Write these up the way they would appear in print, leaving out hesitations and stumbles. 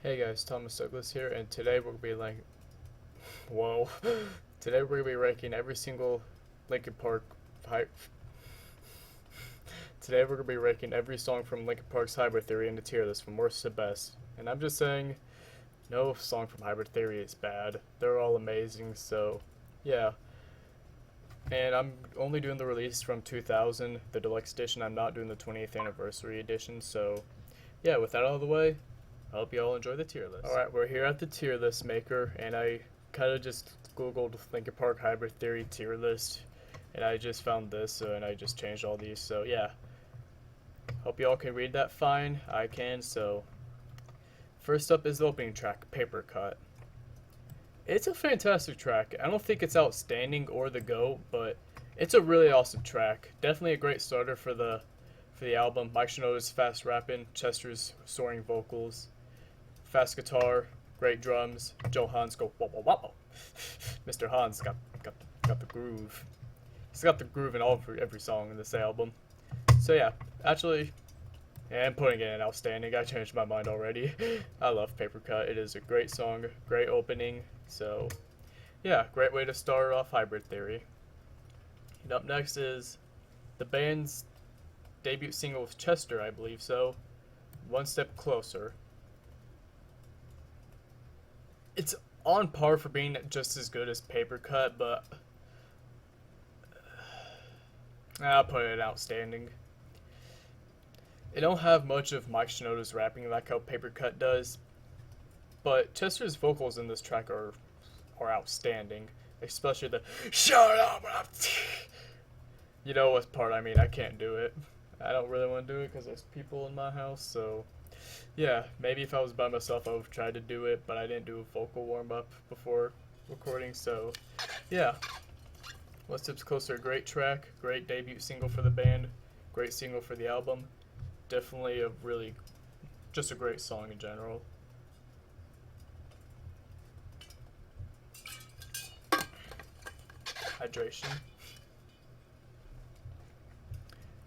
Hey guys, Thomas Douglas here, and today we're gonna be like, whoa, today we're gonna be ranking every single Linkin Park. Hy- Today we're gonna be ranking every song from Linkin Park's Hybrid Theory in the tier list from worst to best. And I'm just saying, no song from Hybrid Theory is bad. They're all amazing. So, yeah. And I'm only doing the release from 2000, the deluxe edition. I'm not doing the 20th anniversary edition. So, yeah. With that out of the way, I hope you all enjoy the tier list. Alright, we're here at the tier list maker, and I kind of just googled Linkin Park Hybrid Theory tier list, and I just found this, and I just changed all these, so yeah. Hope you all can read that fine. I can, so. First up is the opening track, Paper Cut. It's a fantastic track. I don't think it's outstanding or the GOAT, but it's a really awesome track. Definitely a great starter for the album. Mike Shinoda's fast rapping, Chester's soaring vocals, fast guitar, great drums. Joe Hans go whoa whoa whoa. Mr. Hans got the groove. He's got the groove in every song in this album. So yeah, actually, and putting it in outstanding. I changed my mind already. I love Paper Cut. It is a great song, great opening. So yeah, great way to start off Hybrid Theory. And up next is the band's debut single with Chester, I believe so. One Step Closer. It's on par for being just as good as Paper Cut, but I'll put it outstanding. It don't have much of Mike Shinoda's rapping like how Paper Cut does, but Chester's vocals in this track are outstanding, especially the "Shut up." You know what part I mean? I can't do it. I don't really want to do it because there's people in my house, so yeah, maybe if I was by myself, I would try to do it, but I didn't do a vocal warm up before recording, so yeah. One Steps Closer, great track, great debut single for the band, great single for the album. Definitely a really, just a great song in general. Hydration.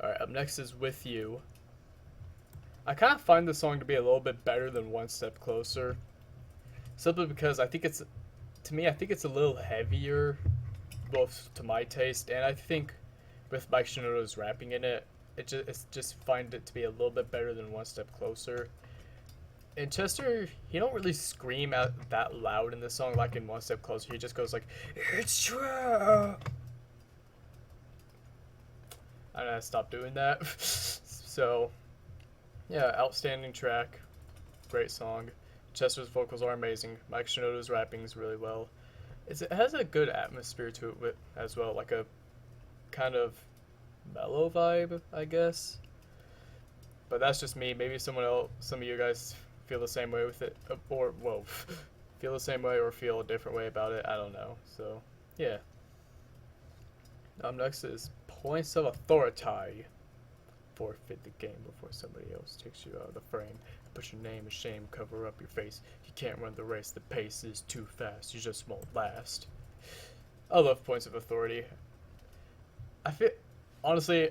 Alright, up next is With You. I kind of find this song to be a little bit better than One Step Closer. Simply because I think it's, to me, I think it's a little heavier, both to my taste, and I think with Mike Shinoda's rapping in it, it's just find it to be a little bit better than One Step Closer. And Chester, he don't really scream out that loud in this song like in One Step Closer. He just goes like, "It's true." I gotta stop doing that. So, yeah, outstanding track, great song. Chester's vocals are amazing. Mike Shinoda's rapping is really well. It has a good atmosphere to it as well, like a kind of mellow vibe, I guess. But that's just me. Maybe someone else, some of you guys feel the same way with it, or whoa, feel the same way or feel a different way about it. I don't know. So, yeah. Next is Points of Authority. Forfeit the game before somebody else takes you out of the frame. Put your name in shame, cover up your face. You can't run the race, the pace is too fast. You just won't last. I love Points of Authority. I feel, honestly,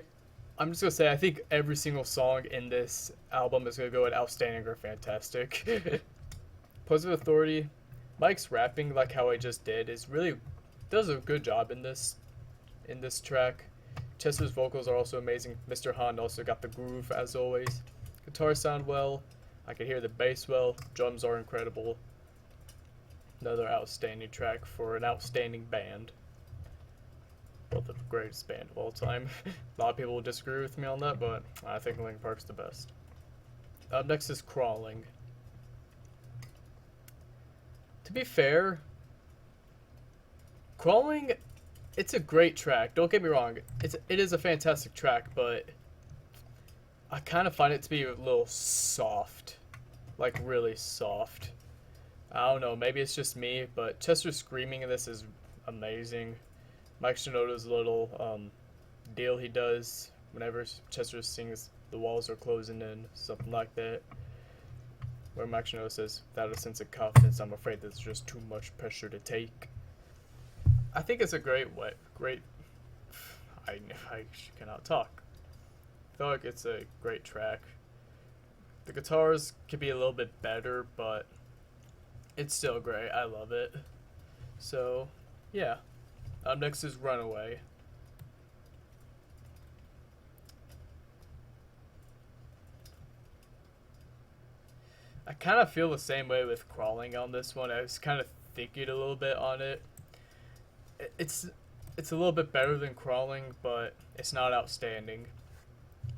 I'm just gonna say I think every single song in this album is gonna go at outstanding or fantastic. Points of Authority, Mike's rapping like how I just did is really does a good job in this track. Chester's vocals are also amazing. Mr. Han also got the groove as always. Guitars sound well. I can hear the bass well. Drums are incredible. Another outstanding track for an outstanding band. Both the greatest band of all time. A lot of people will disagree with me on that, but I think Linkin Park's the best. Up next is Crawling. To be fair, Crawling, it's a great track. Don't get me wrong. It is a fantastic track, but I kind of find it to be a little soft, like really soft. I don't know. Maybe it's just me, but Chester screaming in this is amazing. Mike Shinoda's little deal he does whenever Chester sings "The walls are closing in," something like that, where Mike Shinoda says, "Without a sense of confidence, I'm afraid there's just too much pressure to take." I think it's a great way. Great. I cannot talk. I feel like it's a great track. The guitars could be a little bit better, but it's still great. I love it. So, yeah. Up next is Runaway. I kind of feel the same way with Crawling on this one. I was kind of thinking a little bit on it. It's it's a little bit better than Crawling, but it's not outstanding.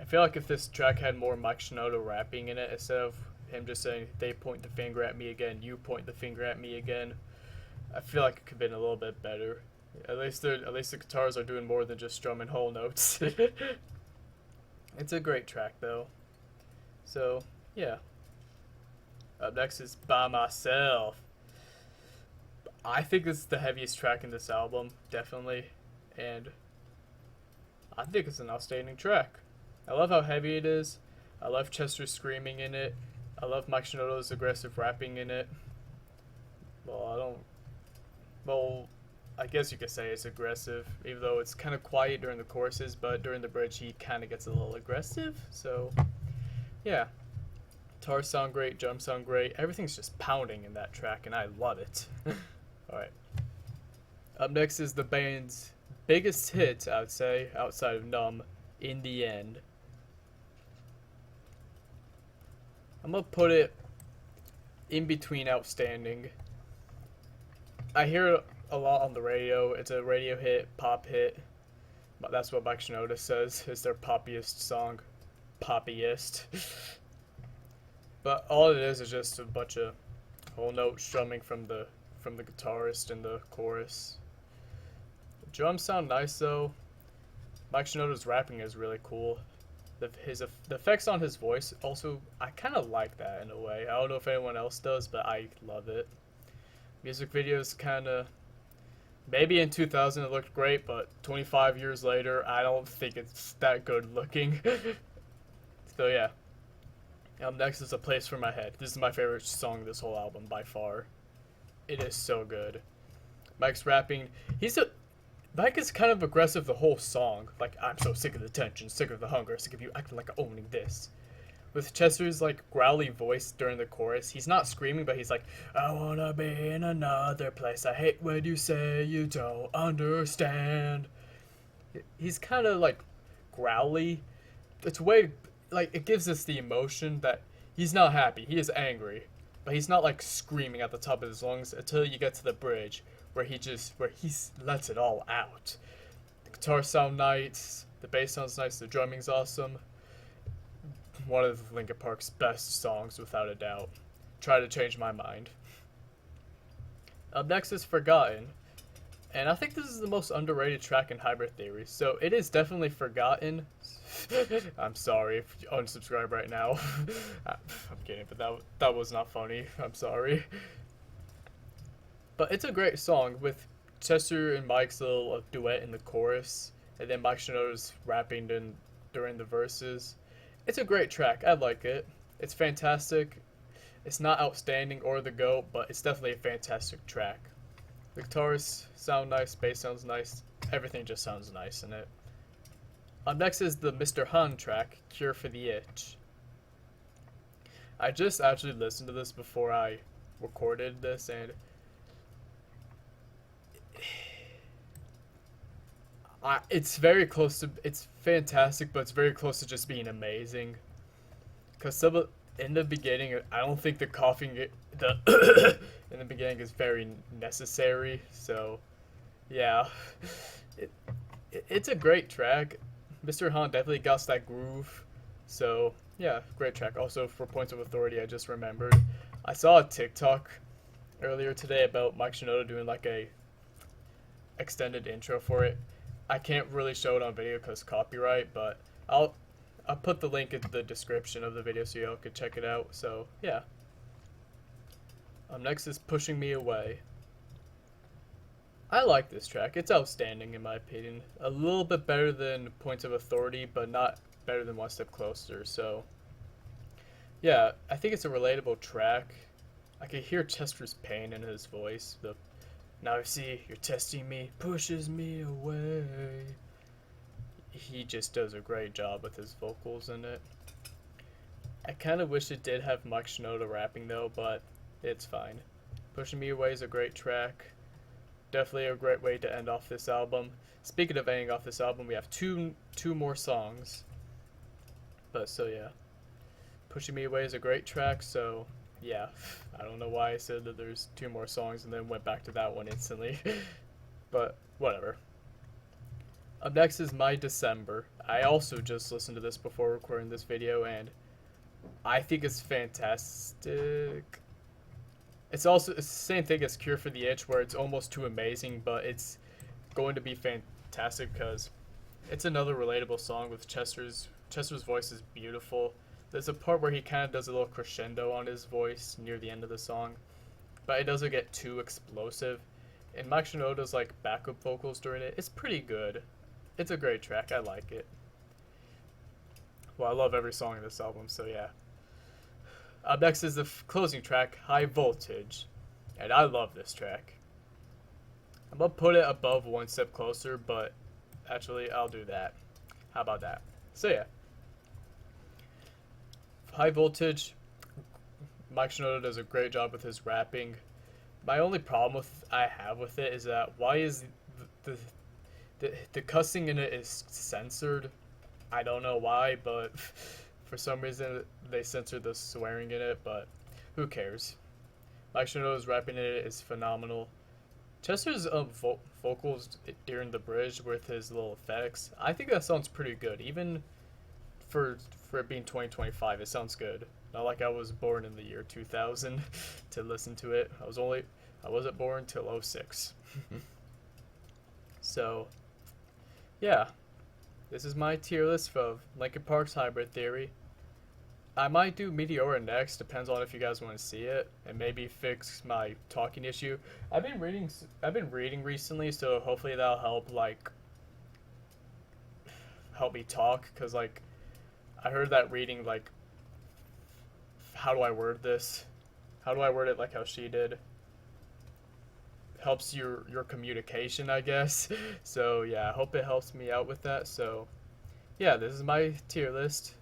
I feel like if this track had more Mike Shinoda rapping in it instead of him just saying they point the finger at me again, you point the finger at me again, I feel like it could have been a little bit better. At least the guitars are doing more than just strumming whole notes. It's a great track though. So yeah. Up next is By Myself. I think this is the heaviest track in this album, definitely, and I think it's an outstanding track. I love how heavy it is. I love Chester screaming in it. I love Mike Shinoda's aggressive rapping in it. Well, I don't. Well, I guess you could say it's aggressive, even though it's kind of quiet during the choruses, but during the bridge he kind of gets a little aggressive. So, yeah. Guitars sound great, drums sound great. Everything's just pounding in that track, and I love it. Alright. Up next is the band's biggest hit, I would say, outside of Numb, In the End. I'm gonna put it in between outstanding. I hear it a lot on the radio. It's a radio hit, pop hit. But that's what Mike Shinoda says is their poppiest song. Poppiest. But all it is just a bunch of whole note strumming from the guitarist in the chorus. The drums sound nice though. Mike Shinoda's rapping is really cool. The effects on his voice also, I kind of like that in a way. I don't know if anyone else does, but I love it. Music videos kind of, maybe in 2000 it looked great, but 25 years later, I don't think it's that good looking. So yeah. Next is A Place for My Head. This is my favorite song of this whole album by far. It is so good. Mike's rapping. Mike is kind of aggressive the whole song. Like, I'm so sick of the tension, sick of the hunger, sick of you acting like owning this. With Chester's like growly voice during the chorus, he's not screaming, but he's like, I wanna be in another place. I hate when you say you don't understand. He's kind of like growly. It's way like it gives us the emotion that he's not happy. He is angry, but he's not like screaming at the top of his lungs until you get to the bridge where he lets it all out. The guitars sound nice, the bass sounds nice, the drumming's awesome. One of Linkin Park's best songs without a doubt. Try to Change My Mind. Up next is Forgotten. And I think this is the most underrated track in Hybrid Theory. So it is definitely Forgotten. I'm sorry if you unsubscribe right now. I'm kidding, but that was not funny. I'm sorry. But it's a great song with Chester and Mike's little duet in the chorus, and then Mike Shinoda's rapping during the verses. It's a great track. I like it. It's fantastic. It's not outstanding or the GOAT, but it's definitely a fantastic track. The guitars sound nice, bass sounds nice, everything just sounds nice in it. Up next is the Mr. Han track, Cure for the Itch. I just actually listened to this before I recorded this, and it's very close to, it's fantastic, but it's very close to just being amazing. Because in the beginning, I don't think the coughing, in the beginning is very necessary, so yeah. It's a great track. Mr. Han definitely got that groove, so yeah, great track. Also, for points of authority, I just remembered, I saw a TikTok earlier today about Mike Shinoda doing like a extended intro for it. I can't really show it on video because copyright, but I'll put the link in the description of the video so y'all can check it out. So yeah. Next is Pushing Me Away. I like this track. It's outstanding in my opinion. A little bit better than Points of Authority, but not better than One Step Closer. So yeah, I think it's a relatable track. I can hear Chester's pain in his voice. Now I see you're testing me, pushes me away. He just does a great job with his vocals in it. I kind of wish it did have Mike Shinoda rapping though, but it's fine. Pushing Me Away is a great track. Definitely a great way to end off this album. Speaking of ending off this album, we have two more songs. But so yeah, Pushing Me Away is a great track. So yeah, I don't know why I said that there's two more songs and then went back to that one instantly. But whatever. Up next is My December. I also just listened to this before recording this video, and I think it's fantastic. It's the same thing as Cure for the Itch, where it's almost too amazing, but it's going to be fantastic because it's another relatable song with Chester's voice is beautiful. There's a part where he kind of does a little crescendo on his voice near the end of the song, but it doesn't get too explosive. And Mike Shinoda's like backup vocals during it, it's pretty good. It's a great track. I like it. Well, I love every song in this album, so yeah. Up next is the closing track, High Voltage. And I love this track. I'm going to put it above One Step Closer, but actually, I'll do that. How about that? So yeah. High Voltage, Mike Shinoda does a great job with his rapping. My only problem I have with it is that why is the cussing in it is censored. I don't know why, but for some reason they censored the swearing in it, but who cares? Mike Shinoda's rapping in it is phenomenal. Chester's vocals during the bridge with his little effects, I think that sounds pretty good. Even for it being 2025, it sounds good. Not like I was born in the year 2000 to listen to it. I wasn't born till '06. So, yeah. This is my tier list of Linkin Park's Hybrid Theory. I might do Meteora next, depends on if you guys want to see it, and maybe fix my talking issue. I've been reading recently, so hopefully that'll help me talk, cuz like I heard that reading like how do I word this? How do I word it like how she did? Helps your communication, I guess. So yeah, I hope it helps me out with that. So yeah, this is my tier list.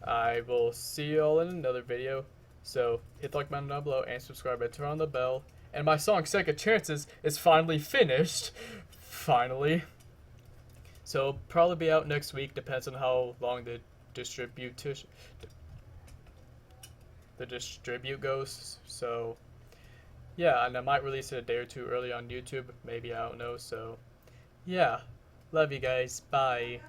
I will see you all in another video. So hit the like button down below and subscribe and turn on the bell. And my song Second Chances is finally finished. Finally. So it'll probably be out next week, depends on how long the distribute goes. So yeah, and I might release it a day or two early on YouTube. Maybe, I don't know. So yeah, love you guys. Bye.